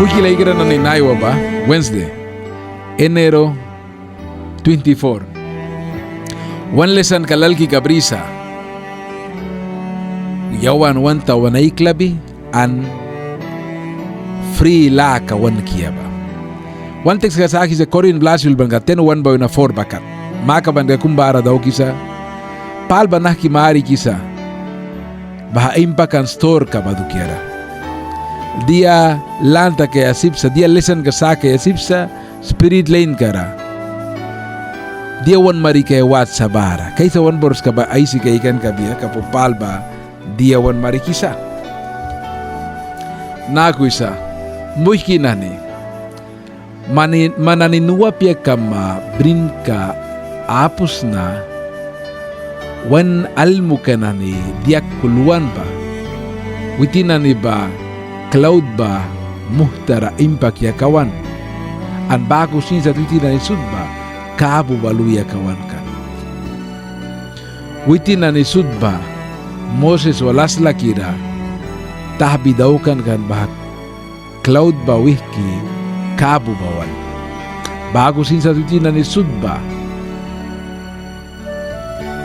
Mukilaigara na ninaywa ba? Wednesday, Enero 24. One lesson kalalki kabrisa. Yawan wanta wanaiklabi an free la ka wan kiyaba. One text ka sa akin sa Korean Blasul bang ka 10-1 ba na 4 bakat. Maka bang ka kumbara daw kisa. Pal ba nak kimari kisa. Baha impakan store ka badukiara. Dia lanta kaya sipsa, dia lesson ka sa kaya sipsa, spirit lane kara. Dia wan mari kaya wat sa bara. Kaysa wan boros ka ba ay si kaikan ka biya, kapupal ba, dia wan mari kisa. Naku isa, muhki nani, mananinuwa piya ka ma brin ka apus na, wan almu ka nani, diak kuluan ba, witinani ba, cloud ba muhtara impak ya kawan an baku sin sa tuitina ni sudba kabu balu ya kawan kan witina ni sudba Moses walas lakira tahbi daukan kan bah cloud ba wihki kabu bawan baku sin sa tuitina ni sudba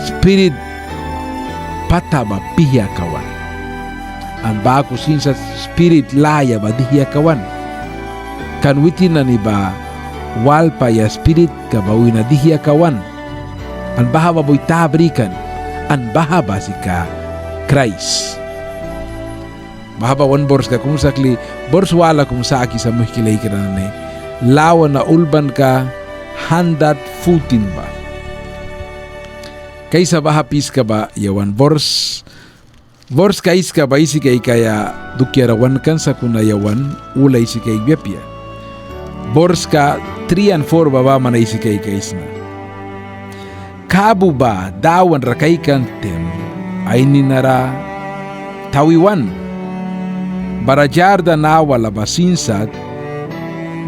spirit pataba pihya kawan an baku sinsa spirit laya ba dihiya kawan kan witina ni ba walpa ya spirit ka bawina dihiya kawan an bahaba boy tabrikan an bahaba sika Christ bahaba wan bors ka kung sakli bors wala kung sa aki sa muhkilay ka na ni lawa na ulban ka handat futin ba kaysa bahapis ka ba yawan bors kais ka ba isi kay kaya dukyarawan kan sa kunayawan ulay si kay biyapya. Bors ka 3 and 4 baba man isi kay kais na. Kabu ba dawan rakay kan tem ay ninara tawiwan. Barajarda na wala basinsat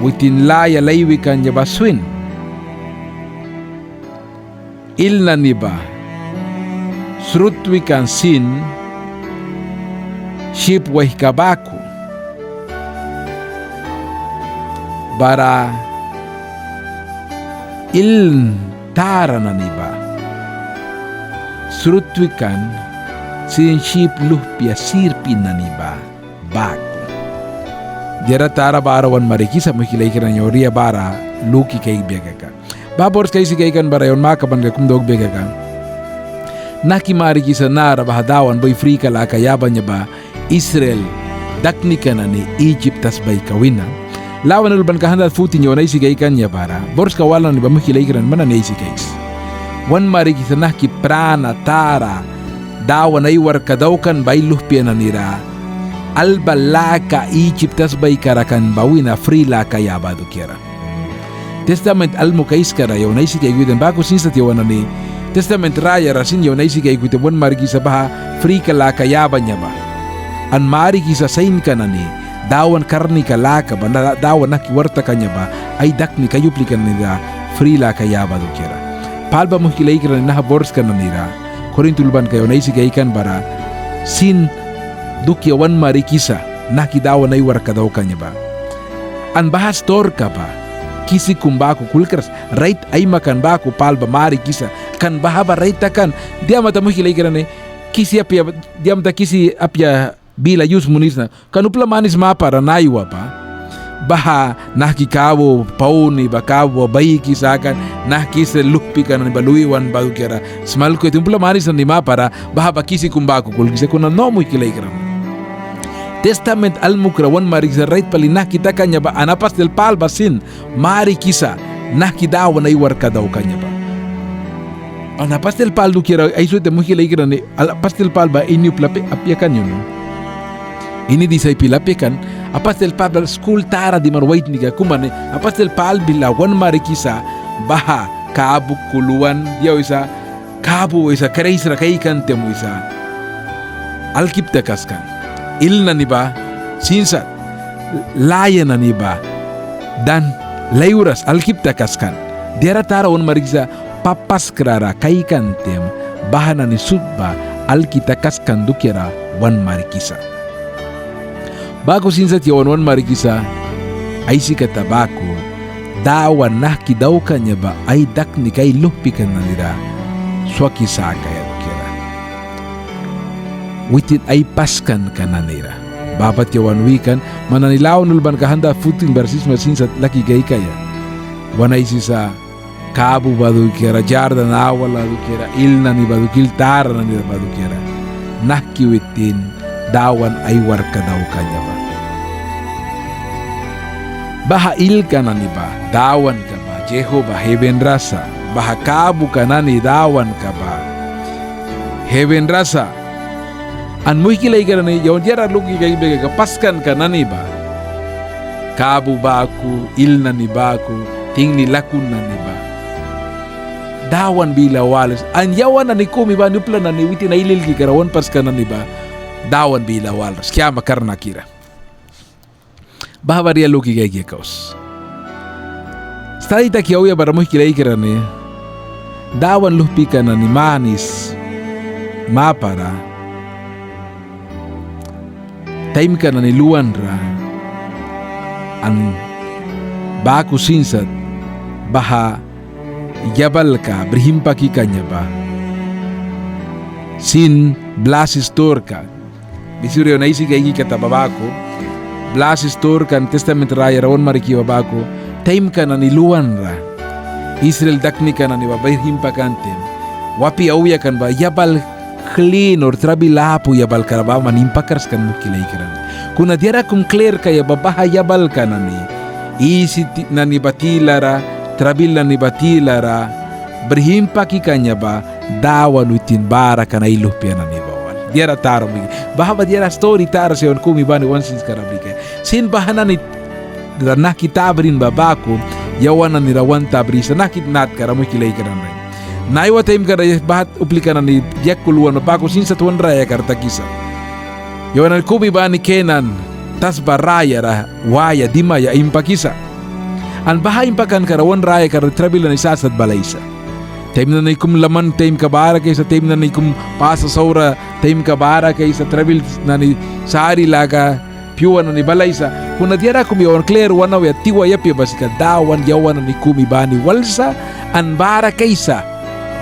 witin laya laywi kan niya baswin. Ilna ni ba srutwi kan sin ship wah kabaku bara il tara na niba surutwikan sin ship luhpia sirpin na niba baku jara tara bara wan mariki sa mukilay kiran yoriya bara luki kay biyaga babors kay si kay kan bara yon makaban ka kumdog biyaga nakimari kisa nara bahadawan boy free kala kayaban niya ba Israel daknika na ni Egypt tas bay kawina lawan ulban ka handat futin yo na isigay kanya para bors kawalan ni ba mukilay kiran mana na isikays wan mari kisa naki prana tara dawan ay war kadaukan bay luhpia na nira alba laka Egypt tas bay karakan bawina free laka yabado kira testament almo kais kara yo na isigay guden bako sinsat yo na ni testament raya rasin yo na isigay guden wan mari kisa baha free kalaka yaban niya ba an mari kisa sain ka na ni dawan karni ka laka ba dawan nakiwarta kanya ba ay dakni kayupli ka nila free laka yaba do kira palba mo kilay ka na nahabors ka na nila korintulban kayo na isigay kan bara sin dukyawan mari kisa nakidawan ay war ka daw kanya ba an bahas tor ka ba kisi kumbako kulkras right ay makan bako palba mari kisa kan bahaba right kan dia mata mo kilay ka na ni kisi apya dia mata kisi apya bila yus munis na kanupla manis mapara naiwa pa baha nakikawo pauni bakawo bayi kisakan nakise lukpi kan ni baluiwan bagu kera smal ko tumpla manis na ni mapara baha bakisi kumbako kulgise kuna no mo kilay kram testament almukra wan mari sa right pali nakita kanya ba anapas del pal basin mari kisa nakidawa na iwar kadaw kanya ba anapas del pal du kera ay suete mo kilay kram ni alapas del pal ba inyu plape apya kanyo no ini di say pilapikan apas del pal school tara di marwait niga kumane apas del pal bilawan marikisa baha kabu kuluan dia isa kabu isa kreisra kaikan temu isa alkipta kaskan ilna ni ba sinsa laya na ni ba dan layuras alkipta kaskan dia tara on marikisa papas krara kaikan tem bahana ni sudba alkita kaskan dukira wan marikisa bago sinsa ti wan marikisa ay si katabako, dawan nah kidaw kanya ba ay dakni kay lupikan na nila, swaki sa kaya kira. Witin ay paskan ka na nila. Babat yawan wikan, mananilaw nulban kahanda futing bersis masinsat laki gay kaya. Wanay si sa kabu badu kira, jarda na awal badu kira, ilna ni badu kiltar na ni badu kira. Nakki witin, dawan ay warka daw kanya ba. Baha il ka na ni ba, dawan ka ba, Jehovah heben rasa. Baha kabu ka na ni dawan ka ba, heben rasa. An muhikilay ka na ni, yawan jara lugi kay bega paskan ka na ni ba. Kabu ba ako, il na ni ba ako, ting ni lakun na ni ba. Dawan bila walas, an yawan na ni kumi ba, nupla na ni witi na ilil ki karawan paskan na ni ba. Dawan bila walas, kya makarna kira. Bahabaria lugi kay kaus. Stadita kiyaw ya bara muhikilay ka ni, dawan lupi ka na ni manis, mapara, time ka na niluan ra ang baku sinsat baha yabal ka brihimpa ki kanya ba sin blasistor ka bisurio na isi kay kata babako blasistor kan testament raya rawon mariki babako time ka na niluan ra Israel dakni ka na ni babahimpa kantem wapi auya kan ba yabal clean or trabilapo yabal karaba manimpakars kan mukilay kiran. Kuna diara kung clear kaya babaha yabal ka na ni isi na ni batilara trabil na ni batilara berhimpaki kanya ba dawan utin bara ka na ilupya na ni bawan. Diara taro mi. Baha ba diara story taro sayon kumi bani wansins karabike. Sin bahana ni nakitabrin babako yawan na ni rawan tabrisa nakitnat karamu kilay kiran rin. Naiwa time kada bahat uplikan ni diak kuluan mapako sinsa tuan raya karta kisa. Yawan kubi ba ni Kenan tas baraya ra waya dima ya impakisa. An baha impakan karawan raya karta trabil na isasad balaysa. Time na ikum laman time kabara kaysa time na ikum pasa saura time kabara kaysa trabil na ni sari laga piwa na ni balaysa. Kuna diara kumi yawan clear wanaw ya tiwa yapi basika dawan yawan ni kumi ba ni walsa an bara kaysa.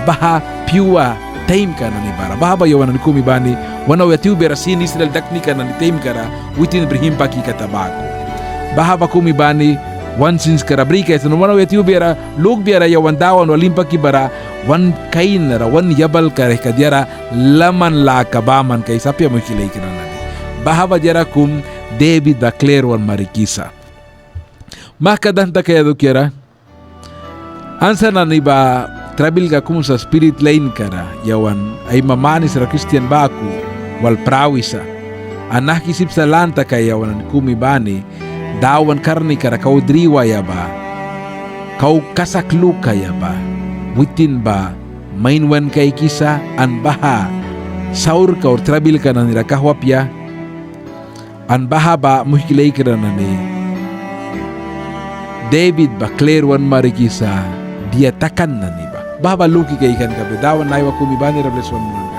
Baha piwa time ka na ni bara. Baha ba yawan ni kumi bani wanaw ya tiwa berasin Israel dakni ka na ni time kara witin brihimpa ki katabako. Baha ba kumi bani wansins kara brika ito wanaw ya tiwa bera lug bera yawan dawan walimpa ki bara wan kain nara wan yabal kare ka diara laman la kabaman kay sapya mo kilay ka na ni. Baha ba diara kum David declare wan marikisa. Makadanta kaya do kira ansa na ni ba trabil ka kung sa spirit line kara yawan ay mamanis ra Christian baku wal prawisa anak isip sa lanta kay yawan kumi bani dawan karni kara kau driwa ya ba kau kasaklu kaya ba witin ba mainwan kay kisa an baha saur ka or trabil ka na nira kahwapya an baha ba muhikilay ka na ni David ba clear wan marikisa dia takan na ni ba baba luki kay ikan kabe dawan naiwa kumi bani rableswan mo